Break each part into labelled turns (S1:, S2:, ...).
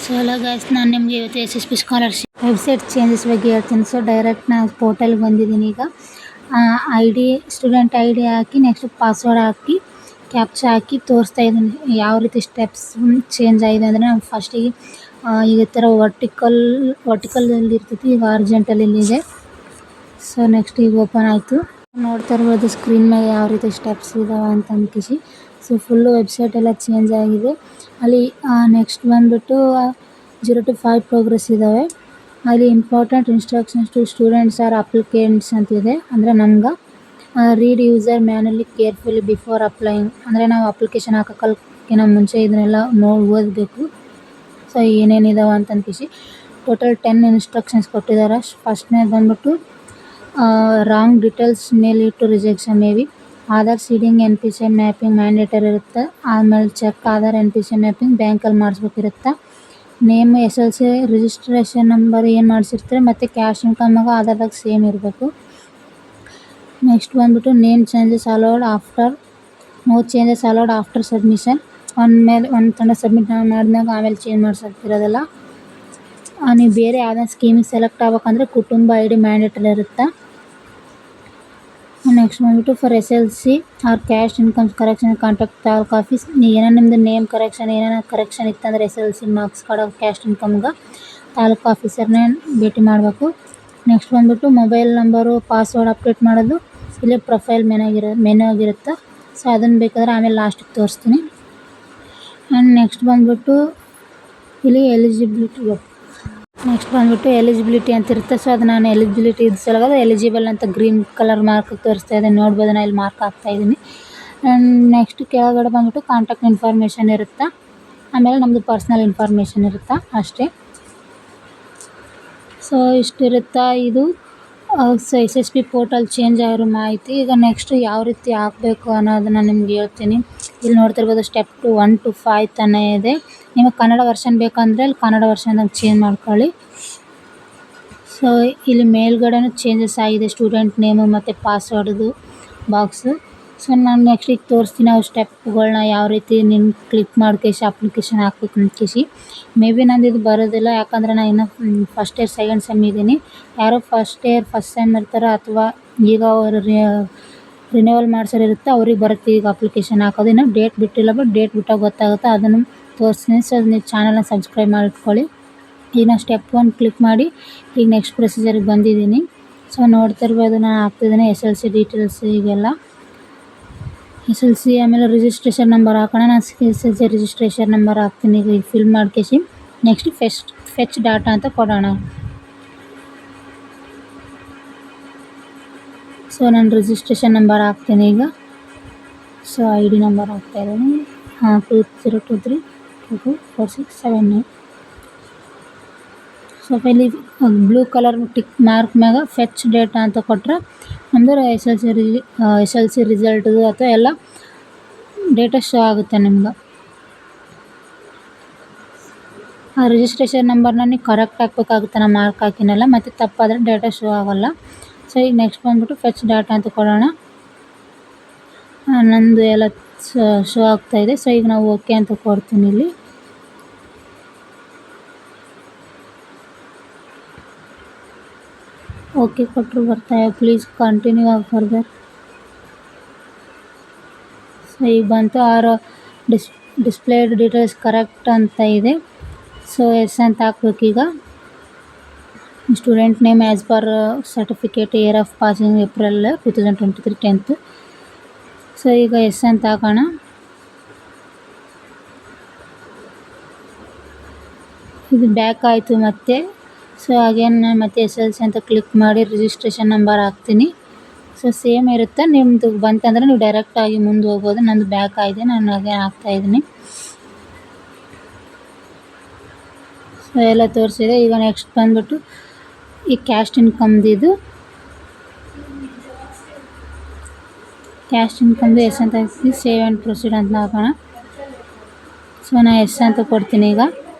S1: So hello guys, ನಾನು ನಿಮಗೆ ಇವತ್ತು SSP ಸ್ಕಾಲರ್ಶಿಪ್ ವೆಬ್ಸೈಟ್ ಚೇಂಜಸ್ ಬಗ್ಗೆ ಹೇಳ್ತೀನಿ. ಸೊ ಡೈರೆಕ್ಟ್ ನಾನು ಪೋರ್ಟಲ್ಗೆ ಬಂದಿದ್ದೀನಿ. ಈಗ ಸ್ಟೂಡೆಂಟ್ ಐ ಡಿ ಹಾಕಿ ನೆಕ್ಸ್ಟ್ ಪಾಸ್ವರ್ಡ್ ಹಾಕಿ ಕ್ಯಾಪ್ಚಾ ಹಾಕಿ ತೋರಿಸ್ತಾ ಇದ್ದೀನಿ ಯಾವ ರೀತಿ ಸ್ಟೆಪ್ಸ್ ಚೇಂಜ್ ಆಗಿದೆ ಅಂದರೆ. ನಾನು ಫಸ್ಟಿಗೆ ಈ ಥರ ವರ್ಟಿಕಲಲ್ಲಿ ಇರ್ತೈತಿ, ಈಗ ಹಾರಿಜಾಂಟಲ್ ಇದೆ. ಸೊ ನೆಕ್ಸ್ಟ್ ಈಗ ಓಪನ್ ಆಯಿತು. ನೋಡ್ತಾ ಇರ್ಬೋದು ಸ್ಕ್ರೀನ್ ಮೇಲೆ ಯಾವ ರೀತಿ ಸ್ಟೆಪ್ಸ್ ಇದಾವೆ ಅಂತ ಅಂದ್ಕಿಸಿ. ಸೊ ಫುಲ್ಲು ವೆಬ್ಸೈಟ್ ಎಲ್ಲ ಚೇಂಜ್ ಆಗಿದೆ. ಅಲ್ಲಿ ನೆಕ್ಸ್ಟ್ ಬಂದುಬಿಟ್ಟು 0 to 5 ಪ್ರೋಗ್ರೆಸ್ ಇದ್ದಾವೆ. ಅಲ್ಲಿ important instructions to students or applicants ಅಂತಿದೆ. ಅಂದರೆ ನಮ್ಗೆ read user manually carefully before applying, ಅಂದರೆ ನಾವು ಅಪ್ಲಿಕೇಶನ್ ಹಾಕೋಕ್ಕಿಂತ ಮುಂಚೆ ಇದನ್ನೆಲ್ಲ ಓದಬೇಕು. ಸೊ ಏನೇನಿದಾವೆ ಅಂತ ಅಂದ್ಕಿಸಿ ಟೋಟಲ್ 10 ಇನ್ಸ್ಟ್ರಕ್ಷನ್ಸ್ ಕೊಟ್ಟಿದ್ದಾರೆ. ಫಸ್ಟ್ನೇದು ಬಂದ್ಬಿಟ್ಟು wrong details may lead to rejection. May be Aadhaar seeding NPC mapping mandatory ಇರುತ್ತೆ. ಆಮೇಲೆ ಚೆಕ್ ಆಧಾರ್ NPC ಮ್ಯಾಪಿಂಗ್ ಬ್ಯಾಂಕಲ್ಲಿ ಮಾಡಿಸ್ಬೇಕಿರುತ್ತೆ. ನೇಮ್ SLC ರಿಜಿಸ್ಟ್ರೇಷನ್ ನಂಬರ್ ಏನು ಮಾಡಿಸಿರ್ತಾರೆ ಮತ್ತು ಕ್ಯಾಶ್ ಇನ್ಕಮ್ಮಾಗ ಆಧಾರ್ದಾಗ ಸೇಮ್ ಇರಬೇಕು. ನೆಕ್ಸ್ಟ್ ಬಂದ್ಬಿಟ್ಟು name changes allowed after, no changes allowed after submission. ಒಂದು ತಂಡ ಸಬ್ಮಿಟ್ ಮಾಡಿದಾಗ ಆಮೇಲೆ ಚೇಂಜ್ ಮಾಡ್ಸೋಕ್ಕಿರೋದಿಲ್ಲ. ನೀವು ಬೇರೆ ಯಾವುದೋ ಸ್ಕೀಮಿಗೆ ಸೆಲೆಕ್ಟ್ ಆಗ್ಬೇಕಂದ್ರೆ ಕುಟುಂಬ ID ಮ್ಯಾಂಡೇಟರಿ ಇರುತ್ತೆ. ನೆಕ್ಸ್ಟ್ ಬಂದ್ಬಿಟ್ಟು for SLC or cash income correction contact taluk office. ಏನೋ ನಿಮ್ಮದು ನೇಮ್ ಕರೆಕ್ಷನ್ ಏನೇನೋ ಕರೆಕ್ಷನ್ ಇತ್ತಂದರೆ SLC ಮಾರ್ಕ್ಸ್ ಕಾರ್ಡ್ ಕ್ಯಾಶ್ ಇನ್ಕಮ್ಗೆ ತಾಲೂಕು ಆಫೀಸರ್ನೇ ಭೇಟಿ ಮಾಡಬೇಕು. ನೆಕ್ಸ್ಟ್ ಬಂದ್ಬಿಟ್ಟು ಮೊಬೈಲ್ ನಂಬರು ಪಾಸ್ವರ್ಡ್ ಅಪ್ಡೇಟ್ ಮಾಡೋದು ಇಲ್ಲಿ ಪ್ರೊಫೈಲ್ ಮೆನು ಆಗಿರುತ್ತೆ. ಸೊ ಅದನ್ನು ಬೇಕಾದರೆ ಆಮೇಲೆ ಲಾಸ್ಟಿಗೆ ತೋರಿಸ್ತೀನಿ. ಆ್ಯಂಡ್ ನೆಕ್ಸ್ಟ್ ಬಂದ್ಬಿಟ್ಟು ಇಲ್ಲಿ ಎಲಿಜಿಬಿಲಿಟಿ ಅಂತ ಇರುತ್ತೆ. ಸೊ ಅದು ನಾನು ಎಲಿಜಿಬಿಲಿಟಿ ಇದು ಸಲುವಾಗ ಎಲಿಜಿಬಲ್ ಅಂತ ಗ್ರೀನ್ ಕಲರ್ ಮಾರ್ಕ್ ತೋರಿಸ್ತಾ ಇದೆ. ನೋಡ್ಬೋದು, ನಾನು ಇಲ್ಲಿ ಮಾರ್ಕ್ ಹಾಕ್ತಾಯಿದ್ದೀನಿ. ಆ್ಯಂಡ್ ನೆಕ್ಸ್ಟ್ ಕೆಳಗಡೆ ಬಂದ್ಬಿಟ್ಟು ಕಾಂಟ್ಯಾಕ್ಟ್ ಇನ್ಫಾರ್ಮೇಷನ್ ಇರುತ್ತೆ. ಆಮೇಲೆ ನಮ್ಮದು ಪರ್ಸ್ನಲ್ ಇನ್ಫಾರ್ಮೇಷನ್ ಇರುತ್ತೆ ಅಷ್ಟೇ. ಸೊ ಇಷ್ಟಿರುತ್ತೆ ಇದು SSP ಪೋರ್ಟಲ್ ಚೇಂಜ್ ಆಗಿರೋ ಮಾಹಿತಿ. ಈಗ ನೆಕ್ಸ್ಟ್ ಯಾವ ರೀತಿ ಹಾಕಬೇಕು ಅನ್ನೋದನ್ನು ನಿಮ್ಗೆ ಹೇಳ್ತೀನಿ. ಇಲ್ಲಿ ನೋಡ್ತಿರ್ಬೋದು ಸ್ಟೆಪ್ 1 to 5 ತನಕ ಇದೆ. ನಿಮಗೆ ಕನ್ನಡ ವರ್ಷನ್ ಬೇಕಂದರೆ ಅಲ್ಲಿ ಕನ್ನಡ ವರ್ಷನ್ದಾಗ ಚೇಂಜ್ ಮಾಡ್ಕೊಳ್ಳಿ. ಸೊ ಇಲ್ಲಿ ಮೇಲ್ಗಡೆನೂ ಚೇಂಜಸ್ ಆಗಿದೆ, ಸ್ಟೂಡೆಂಟ್ ನೇಮು ಮತ್ತು ಪಾಸ್ವರ್ಡ್ದು ಬಾಕ್ಸು. ಸೊ ನಾನು ನೆಕ್ಸ್ಟ್ ಈಗ ತೋರಿಸ್ತೀನಿ ಅವು ಸ್ಟೆಪ್ಗಳನ್ನ ಯಾವ ರೀತಿ ನೀನು ಕ್ಲಿಕ್ ಮಾಡ್ಕೇಸಿ ಅಪ್ಲಿಕೇಶನ್ ಹಾಕ್ಬೇಕು ಅಂದ್ಕೇಸಿ. ಮೇ ಬಿ ನಂದು ಇದು ಬರೋದಿಲ್ಲ, ಯಾಕಂದರೆ ನಾನು ಇನ್ನೂ ಫಸ್ಟ್ ಇಯರ್ ಸೆಕೆಂಡ್ ಸೆಮ್ ಇದ್ದೀನಿ. ಯಾರೋ ಫಸ್ಟ್ ಇಯರ್ ಫಸ್ಟ್ ಸೆಮ್ ಇರ್ತಾರೆ ಅಥವಾ ಈಗ ಅವರು ರಿನ್ಯೂವಲ್ ಮಾಡ್ಸೋರಿರುತ್ತೆ, ಅವ್ರಿಗೆ ಬರುತ್ತೆ ಈಗ ಅಪ್ಲಿಕೇಶನ್ ಹಾಕೋದು. ಇನ್ನೂ ಡೇಟ್ ಬಿಟ್ಟಿಲ್ಲ, ಬಟ್ ಡೇಟ್ ಬಿಟ್ಟಾಗ ಗೊತ್ತಾಗುತ್ತೆ, ಅದನ್ನು ತೋರಿಸ್ತೀನಿ. ಸೊ ನೀವು ಚಾನಲ್ನ ಸಬ್ಸ್ಕ್ರೈಬ್ ಮಾಡಿಟ್ಕೊಳ್ಳಿ. ಈಗ ನಾನು ಸ್ಟೆಪ್ 1 ಕ್ಲಿಕ್ ಮಾಡಿ ಈಗ ನೆಕ್ಸ್ಟ್ ಪ್ರೊಸೀಜರ್ಗೆ ಬಂದಿದ್ದೀನಿ. ಸೊ ನೋಡ್ತಿರ್ಬೋದು ನಾನು ಹಾಕ್ತಿದ್ದೀನಿ SLC ಡೀಟೇಲ್ಸ್ ಈಗೆಲ್ಲ. SLC ಆಮೇಲೆ ರಿಜಿಸ್ಟ್ರೇಷನ್ ನಂಬರ್ ಹಾಕೋಣ. ನಾನು SLC ರಿಜಿಸ್ಟ್ರೇಷನ್ ನಂಬರ್ ಹಾಕ್ತೀನಿ ಈಗ ಫಿಲ್ ಮಾಡ್ಕೇಸಿ. ನೆಕ್ಸ್ಟ್ ಫೆಚ್ ಡಾಟಾ ಅಂತ ಕೊಡೋಣ. ಸೊ ನಾನು ರಿಜಿಸ್ಟ್ರೇಷನ್ ನಂಬರ್ ಹಾಕ್ತೀನಿ ಈಗ. ಸೊ ID ನಂಬರ್ ಹಾಕ್ತಾಯಿದ್ದೀನಿ 2023224679. ಸೊ ಇಲ್ಲಿ ಬ್ಲೂ ಕಲರ್ ಟಿಕ್ ಮಾರ್ಕ್ ಮ್ಯಾಗ ಫೆಚ್ ಡೇಟಾ ಅಂತ ಕೊಟ್ಟರೆ ನಮ್ಮದು SLC ರಿಸಲ್ಟ್ದು ಅಥವಾ ಎಲ್ಲ ಡೇಟಾ ಶೋ ಆಗುತ್ತೆ ನಿಮ್ಗೆ. ಆ ರಿಜಿಸ್ಟ್ರೇಷನ್ ನಂಬರ್ನ ನೀವು ಕರೆಕ್ಟ್ ಹಾಕ್ಬೇಕಾಗುತ್ತೆ. ನಾನು ಮಾರ್ಕ್ ಹಾಕಿನಲ್ಲ, ಮತ್ತು ತಪ್ಪಾದರೆ ಡೇಟಾ ಶೋ ಆಗೋಲ್ಲ. ಸೊ ಈಗ ನೆಕ್ಸ್ಟ್ ಬಂದ್ಬಿಟ್ಟು ಫೆಚ್ ಡಾಟಾ ಅಂತ ಕೊಡೋಣ. ನಂದು ಎಲ್ಲ ಶೋ ಆಗ್ತಾಯಿದೆ. ಸೊ ಈಗ ನಾವು ಓಕೆ ಅಂತ ಕೊಡ್ತೀನಿ ಇಲ್ಲಿ. ಓಕೆ ಕೊಟ್ಟರು ಬರ್ತಾಯಿವೆ. Please continue further. ಸೊ ಈಗ ಬಂತು ಆರ್ ಡಿಸ್ಪ್ಲೇಡ್ ಡೀಟೇಲ್ಸ್ ಕರೆಕ್ಟ್ ಅಂತ ಇದೆ. ಸೊ ಎಸ್ ಅಂತ ಹಾಕ್ಬೇಕೀಗ. Student name as per certificate, year of passing April 2023 10th. So ಈಗ ಎಸ್ ಅಂತ ಹಾಕೋಣ. ಇದು ಬ್ಯಾಕ್ ಆಯಿತು ಮತ್ತೆ. ಸೊ ಅಗೇನ್ ನಾನು ಮತ್ತೆ SLC ಅಂತ ಕ್ಲಿಕ್ ಮಾಡಿ ರಿಜಿಸ್ಟ್ರೇಷನ್ ನಂಬರ್ ಹಾಕ್ತೀನಿ. ಸೊ ಸೇಮ್ ಇರುತ್ತೆ. ನಿಮ್ಮದು ಬಂತಂದರೆ ನೀವು ಡೈರೆಕ್ಟಾಗಿ ಮುಂದೆ ಹೋಗ್ಬೋದು. ನಂದು ಬ್ಯಾಕ್ ಆಗಿದೆ, ನಾನು ಅಗೇನ್ ಹಾಕ್ತಾಯಿದ್ದೀನಿ. ಸೊ ಎಲ್ಲ ತೋರಿಸಿದೆ. ಈಗ ನೆಕ್ಸ್ಟ್ ಬಂದ್ಬಿಟ್ಟು ಈ ಕ್ಯಾಶ್ ಇನ್ಕಮ್ದು ಎಸ್ ಅಂತ ಹಾಕಿ ಸೇವ್ ಆ್ಯಂಡ್ ಪ್ರೊಸೀಡ್ ಅಂತ ಹಾಕೋಣ. ಸೊ ನಾನು ಎಸ್ ಅಂತ ಕೊಡ್ತೀನಿ. ಈಗ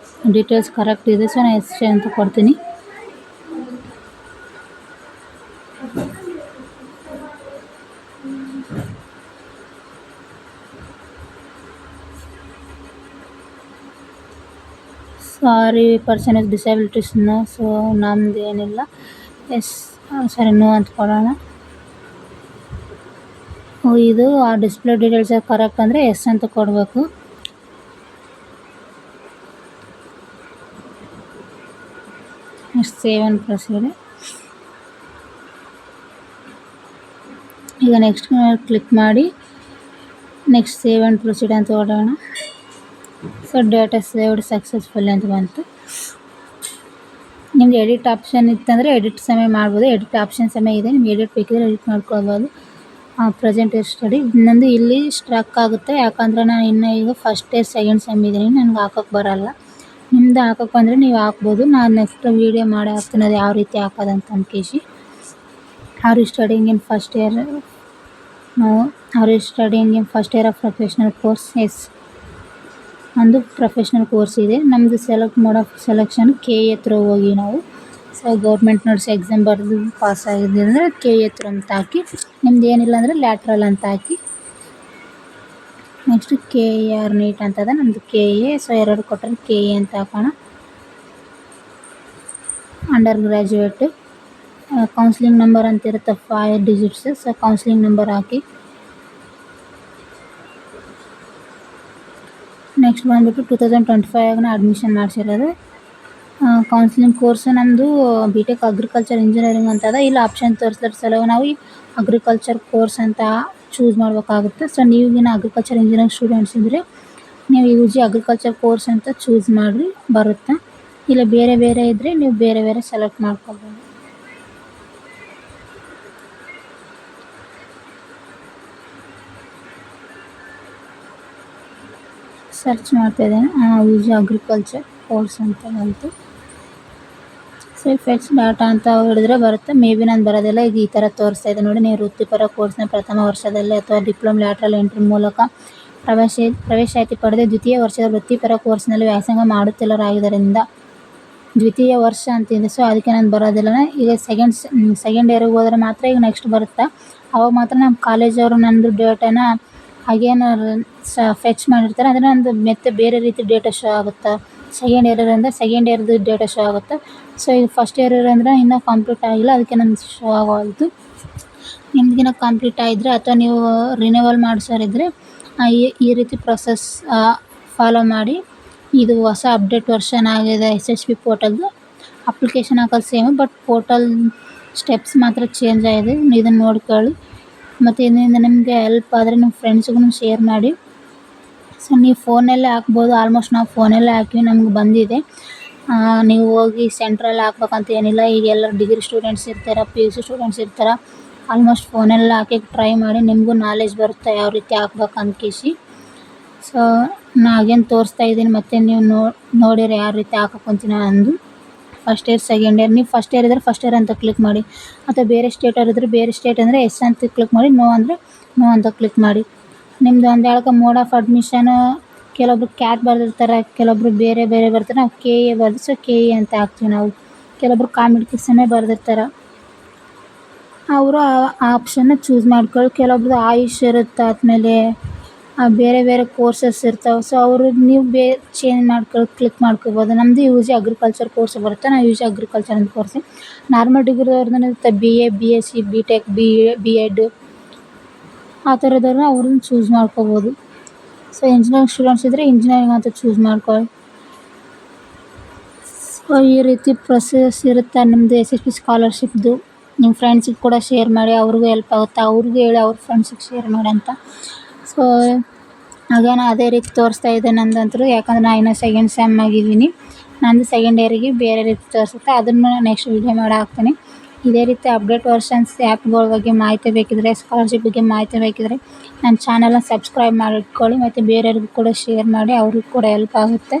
S1: ಡೀಟೇಲ್ಸ್ ಕರೆಕ್ಟ್ ಇದೆ. ಸೊ ನಾನು ಎಸ್ ಅಂತ ಕೊಡ್ತೀನಿ. Sorry person with disabilities no. So ನಮ್ದು ಏನಿಲ್ಲ, ಎಸ್ ಸರಿ ನೋ ಅಂತ ಕೊಡೋಣ. ಇದು ಆ ಡಿಸ್ಪ್ಲೇ ಡೀಟೇಲ್ಸ್ ಕರೆಕ್ಟ್ ಅಂದರೆ ಎಸ್ ಅಂತ ಕೊಡಬೇಕು. Next save and proceed. ಈಗ ನೆಕ್ಸ್ಟ್ ಕ್ಲಿಕ್ ಮಾಡಿ ನೆಕ್ಸ್ಟ್ ಸೇವ್ ಆ್ಯಂಡ್ ಪ್ರೊಸೀಡ್ ಅಂತ ಹೊಡೋಣ. ಸೊ ಡೇಟಾ ಸೇವ್ಡ್ ಸಕ್ಸಸ್ಫುಲ್ ಅಂತ ಬಂತು. ನಿಮ್ಗೆ ಎಡಿಟ್ ಆಪ್ಷನ್ ಇತ್ತಂದರೆ ಎಡಿಟ್ ಸಮಯ ಮಾಡ್ಬೋದು. ಎಡಿಟ್ ಆಪ್ಷನ್ ಸಮಯ ಇದೆ, ನಿಮ್ಗೆ ಎಡಿಟ್ ಬೇಕಿದ್ರೆ ಎಡಿಟ್ ಮಾಡ್ಕೊಳ್ಬೋದು. ಪ್ರೆಸೆಂಟ್ ಇಯರ್ ಸ್ಟಡಿ ನಂದು ಇಲ್ಲಿ ಸ್ಟ್ರಕ್ ಆಗುತ್ತೆ, ಯಾಕಂದರೆ ನಾನು ಇನ್ನೂ ಈಗ ಫಸ್ಟ್ ಇಯರ್ ಸೆಕೆಂಡ್ ಸೆಮ್ ಇದ್ದೀನಿ, ನನಗೆ ಹಾಕೋಕ್ಕೆ ಬರೋಲ್ಲ. ನಿಮ್ದು ಹಾಕೋಕ್ಕೆ ಬಂದರೆ ನೀವು ಹಾಕ್ಬೋದು. ನಾನು ನೆಕ್ಸ್ಟ್ ವೀಡಿಯೋ ಮಾಡಿ ಹಾಕ್ತೀನಿ ಅದು ಯಾವ ರೀತಿ ಹಾಕೋದಂತ ಅಂದ್ಕೇಸಿ. Are you studying in first year? No. Are you studying in first year of professional course? Yes, ಒಂದು ಪ್ರೊಫೆಷ್ನಲ್ ಕೋರ್ಸ್ ಇದೆ. ನಮ್ಮದು select mode of selection KA through ಹೋಗಿ ನಾವು. ಸೊ ಗೌರ್ಮೆಂಟ್ ನೋಟ್ಸ್ ಎಕ್ಸಾಮ್ ಬರೆದು ಪಾಸ್ ಆಗಿದೆ ಅಂದರೆ KA ಥ್ರೂ ಅಂತ ಹಾಕಿ, ನಿಮ್ದು ಏನಿಲ್ಲ ಅಂದರೆ ಲ್ಯಾಟ್ರಲ್ ಅಂತ ಹಾಕಿ. ನೆಕ್ಸ್ಟ್ KAR ನೀಟ್ ಅಂತದ, ನಮ್ಮದು KA. ಸೊ ಎರಡು ಕೊಟ್ಟರೆ KA ಅಂತ ಹಾಕೋಣ. ಅಂಡರ್ ಗ್ರ್ಯಾಜುಯೇಟ್ ಕೌನ್ಸಿಲಿಂಗ್ ನಂಬರ್ ಅಂತ ಇರುತ್ತೆ 5 ಡಿಜಿಟ್ಸ್. ಸೊ ಕೌನ್ಸಿಲಿಂಗ್ ನಂಬರ್ ಹಾಕಿ. ನೆಕ್ಸ್ಟ್ ಬಂದುಬಿಟ್ಟು 2025 ಅಡ್ಮಿಷನ್ ಮಾಡಿಸಿರೋದು. ಕೌನ್ಸಿಲಿಂಗ್ ಕೋರ್ಸ್ ನಮ್ಮದು BTech ಅಗ್ರಿಕಲ್ಚರ್ ಇಂಜಿನಿಯರಿಂಗ್ ಅಂತದ. ಇಲ್ಲಿ ಆಪ್ಷನ್ ತೋರಿಸಿದ್ರ ಸಲುವಾಗಿ ನಾವು ಈ ಅಗ್ರಿಕಲ್ಚರ್ ಕೋರ್ಸ್ ಅಂತ ಚೂಸ್ ಮಾಡಬೇಕಾಗುತ್ತೆ. ಸೊ ನೀವಿನ ಅಗ್ರಿಕಲ್ಚರ್ ಇಂಜಿನಿಯರಿಂಗ್ ಸ್ಟೂಡೆಂಟ್ಸ್ ಇದ್ದರೆ ನೀವು UG ಅಗ್ರಿಕಲ್ಚರ್ ಕೋರ್ಸ್ ಅಂತ ಚೂಸ್ ಮಾಡಿರಿ, ಬರುತ್ತೆ. ಇಲ್ಲ ಬೇರೆ ಬೇರೆ ಇದ್ದರೆ ನೀವು ಬೇರೆ ಬೇರೆ ಸೆಲೆಕ್ಟ್ ಮಾಡ್ಕೊಬೋದು. ಸರ್ಚ್ ಮಾಡ್ತಾಯಿದ್ದೇನೆ, UG ಅಗ್ರಿಕಲ್ಚರ್ ಕೋರ್ಸ್ ಅಂತ ಬಂತು. ಸೊ ಫೆಚ್ ಡಾಟಾ ಅಂತ ಹಿಡಿದ್ರೆ ಬರುತ್ತೆ. ಮೇ ಬಿ ನಾನು ಬರೋದಿಲ್ಲ. ಈಗ ಈ ಥರ ತೋರಿಸ್ತಾ ಇದೆ ನೋಡಿ. ನೀವು ವೃತ್ತಿಪರ ಕೋರ್ಸ್ನ ಪ್ರಥಮ ವರ್ಷದಲ್ಲಿ ಅಥವಾ ಡಿಪ್ಲೊಮಾ ಲ್ಯಾಟ್ರಲ್ ಎಂಟ್ರಿ ಮೂಲಕ ಪ್ರವೇಶಾತಿ ಪಡೆದ ದ್ವಿತೀಯ ವರ್ಷದ ವೃತ್ತಿಪರ ಕೋರ್ಸ್ನಲ್ಲಿ ವ್ಯಾಸಂಗ ಮಾಡುತ್ತಿಲ್ಲರಾಗಿದ್ದರಿಂದ ದ್ವಿತೀಯ ವರ್ಷ ಅಂತಿದೆ. ಸೊ ಅದಕ್ಕೆ ನಾನು ಬರೋದಿಲ್ಲ. ಈಗ ಸೆಕೆಂಡ್ ಇಯರಿಗೆ ಹೋದರೆ ಮಾತ್ರ ಈಗ ನೆಕ್ಸ್ಟ್ ಬರುತ್ತೆ. ಅವಾಗ ಮಾತ್ರ ನಮ್ಮ ಕಾಲೇಜವರು ನಂದು ಡೇಟಾನ ಹಾಗೇನು ಫೆಚ್ ಮಾಡಿರ್ತಾರೆ, ಅದನ್ನು ಒಂದು ಮತ್ತೆ ಬೇರೆ ರೀತಿ ಡೇಟಾ ಶೋ ಆಗುತ್ತೆ. ಸೆಕೆಂಡ್ ಇಯರ್ ಅಂದರೆ ಸೆಕೆಂಡ್ ಇಯರ್ದು ಡೇಟಾ ಶೋ ಆಗುತ್ತೆ. ಸೊ ಇದು ಫಸ್ಟ್ ಇಯರ್ ಅಂದರೆ ಇನ್ನೂ ಕಂಪ್ಲೀಟ್ ಆಗಿಲ್ಲ, ಅದಕ್ಕೆ ನಮ್ಗೆ ಶೋ ಆಗೋಲ್ತು. ನಿಮ್ದಿನ ಕಂಪ್ಲೀಟ್ ಆಗಿದ್ದರೆ ಅಥವಾ ನೀವು ರಿನ್ಯೂವಲ್ ಮಾಡಿಸೋರಿದ್ದರೆ ಈ ರೀತಿ ಪ್ರೊಸೆಸ್ ಫಾಲೋ ಮಾಡಿ. ಇದು ಹೊಸ ಅಪ್ಡೇಟ್ ವರ್ಷನ್ ಆಗಿದೆ SSB ಪೋರ್ಟಲ್ದು. ಅಪ್ಲಿಕೇಶನ್ ಹಾಕೋದು ಸೇಮು, ಬಟ್ ಪೋರ್ಟಲ್ ಸ್ಟೆಪ್ಸ್ ಮಾತ್ರ ಚೇಂಜ್ ಆಗಿದೆ. ಇದನ್ನು ನೋಡ್ಕೊಳ್ಳಿ. ಮತ್ತು ಇದರಿಂದ ನಿಮಗೆ ಹೆಲ್ಪ್ ಆದರೆ ನಿಮ್ಮ ಫ್ರೆಂಡ್ಸ್ಗೂ ಶೇರ್ ಮಾಡಿ. ಸೊ ನೀವು ಫೋನಲ್ಲೇ ಹಾಕ್ಬೋದು. ಆಲ್ಮೋಸ್ಟ್ ನಾವು ಫೋನಲ್ಲೇ ಹಾಕಿ ನಮ್ಗೆ ಬಂದಿದೆ. ನೀವು ಹೋಗಿ ಸೆಂಟ್ರಲ್ಲಿ ಹಾಕ್ಬೇಕಂತ ಏನಿಲ್ಲ. ಈಗ ಎಲ್ಲ ಡಿಗ್ರಿ ಸ್ಟೂಡೆಂಟ್ಸ್ ಇರ್ತಾರೆ, PUC ಸ್ಟೂಡೆಂಟ್ಸ್ ಇರ್ತಾರೆ. ಆಲ್ಮೋಸ್ಟ್ ಫೋನಲ್ಲಿ ಹಾಕಕ್ಕೆ ಟ್ರೈ ಮಾಡಿ, ನಿಮಗೂ ನಾಲೆಜ್ ಬರುತ್ತೆ ಯಾವ ರೀತಿ ಹಾಕ್ಬೇಕಂದ್ಕೇಸಿ. ಸೊ ನಾನು ಹಾಗೇನು ತೋರಿಸ್ತಾ ಇದ್ದೀನಿ, ಮತ್ತು ನೀವು ನೋಡಿರಿ ಯಾವ ರೀತಿ ಹಾಕೋಕೊಂತೀನಿ ಅಂದು. ಫಸ್ಟ್ ಇಯರ್ ಸೆಕೆಂಡ್ ಇಯರ್, ನೀವು ಫಸ್ಟ್ ಇಯರ್ ಇದ್ದರೆ ಫಸ್ಟ್ ಇಯರ್ ಅಂತ ಕ್ಲಿಕ್ ಮಾಡಿ, ಅಥವಾ ಬೇರೆ ಸ್ಟೇಟವ್ರು ಇದ್ದರೆ ಬೇರೆ ಸ್ಟೇಟ್ ಅಂದರೆ ಎಸ್ ಅಂತ ಕ್ಲಿಕ್ ಮಾಡಿ, ನೋ ಅಂದರೆ ನೋ ಅಂತ ಕ್ಲಿಕ್ ಮಾಡಿ. ನಿಮ್ಮದು ಒಂದು ಹೇಳಕ್ಕೆ ಮೋಡ್ ಆಫ್ ಅಡ್ಮಿಷನ್ ಕೆಲವೊಬ್ರು ಕ್ಯಾಟ್ ಬರೆದಿರ್ತಾರೆ, ಕೆಲವೊಬ್ರು ಬೇರೆ ಬೇರೆ ಬರ್ತಾರೆ. ನಾವು KA ಬರೆದು ಸೊ KA ಅಂತ ಹಾಕ್ತೀವಿ ನಾವು. ಕೆಲವೊಬ್ರು ಕಾಂಪಿಟೇಷನ್ನೇ ಬರೆದಿರ್ತಾರೆ, ಅವರು ಆ ಆಪ್ಷನ್ನ ಚೂಸ್ ಮಾಡ್ಕೊಳ್ಳಿ. ಕೆಲವೊಬ್ರದ್ದು ಆಯುಷ್ ಇರುತ್ತೆ, ಆದಮೇಲೆ ಬೇರೆ ಬೇರೆ ಕೋರ್ಸಸ್ ಇರ್ತಾವೆ. ಸೊ ಅವರು ನೀವು ಚೇಂಜ್ ಮಾಡ್ಕೊಳ್ಳಿ, ಕ್ಲಿಕ್ ಮಾಡ್ಕೊಬೋದು. ನಮ್ಮದು UG ಅಗ್ರಿಕಲ್ಚರ್ ಕೋರ್ಸ್ ಬರುತ್ತೆ, ನಾವು UG ಅಗ್ರಿಕಲ್ಚರ್ ಅಂತ ಕೋರ್ಸ್. ನಾರ್ಮಲ್ ಡಿಗ್ರಿದವ್ರದ್ದು ಇರುತ್ತೆ, BA BSc BTech B.Ed ಆ ಥರದವ್ರನ್ನ ಅವ್ರನ್ನ ಚೂಸ್ ಮಾಡ್ಕೊಬೋದು. ಸೊ ಇಂಜಿನಿಯರಿಂಗ್ ಸ್ಟೂಡೆಂಟ್ಸ್ ಇದ್ದರೆ ಇಂಜಿನಿಯರಿಂಗ್ ಅಂತ ಚೂಸ್ ಮಾಡ್ಕೊಳ್ಳಿ. ಸೊ ಈ ರೀತಿ ಪ್ರೊಸೆಸ್ ಇರುತ್ತೆ ನಿಮ್ಮದು SSB ಸ್ಕಾಲರ್ಶಿಪ್ದು. ನಿಮ್ಮ ಫ್ರೆಂಡ್ಸಿಗೆ ಕೂಡ ಶೇರ್ ಮಾಡಿ, ಅವ್ರಿಗೂ ಹೆಲ್ಪ್ ಆಗುತ್ತೆ. ಅವ್ರಿಗೂ ಹೇಳಿ ಅವ್ರ ಫ್ರೆಂಡ್ಸಿಗೆ ಶೇರ್ ಮಾಡಿ ಅಂತ. ಸೊ ಹಾಗೇನ ಅದೇ ರೀತಿ ತೋರಿಸ್ತಾ ಇದೆ ನಂದಂತೂ, ಯಾಕಂದರೆ ನಾನು ಇನ್ನೂ ಸೆಕೆಂಡ್ ಸೆಮ್ ಆಗಿದ್ದೀನಿ. ನಂದು ಸೆಕೆಂಡ್ ಇಯರಿಗೆ ಬೇರೆ ರೀತಿ ತೋರಿಸುತ್ತೆ, ಅದನ್ನು ನೆಕ್ಸ್ಟ್ ವೀಡಿಯೋ ಮಾಡಿ ಹಾಕ್ತೀನಿ. ಇದೇ ರೀತಿ ಅಪ್ಡೇಟ್ ವರ್ಷನ್ಸ್ ಆ್ಯಪ್ಗಳ ಬಗ್ಗೆ ಮಾಹಿತಿ ಬೇಕಿದ್ದರೆ, ಸ್ಕಾಲರ್ಶಿಪ್ ಬಗ್ಗೆ ಮಾಹಿತಿ ಬೇಕಿದ್ದರೆ ನನ್ನ ಚಾನಲ್ನ ಸಬ್ಸ್ಕ್ರೈಬ್ ಮಾಡಿ ಇಟ್ಕೊಳ್ಳಿ. ಮತ್ತು ಬೇರೆಯವ್ರಿಗೂ ಕೂಡ ಶೇರ್ ಮಾಡಿ, ಅವ್ರಿಗೂ ಕೂಡ ಹೆಲ್ಪ್ ಆಗುತ್ತೆ.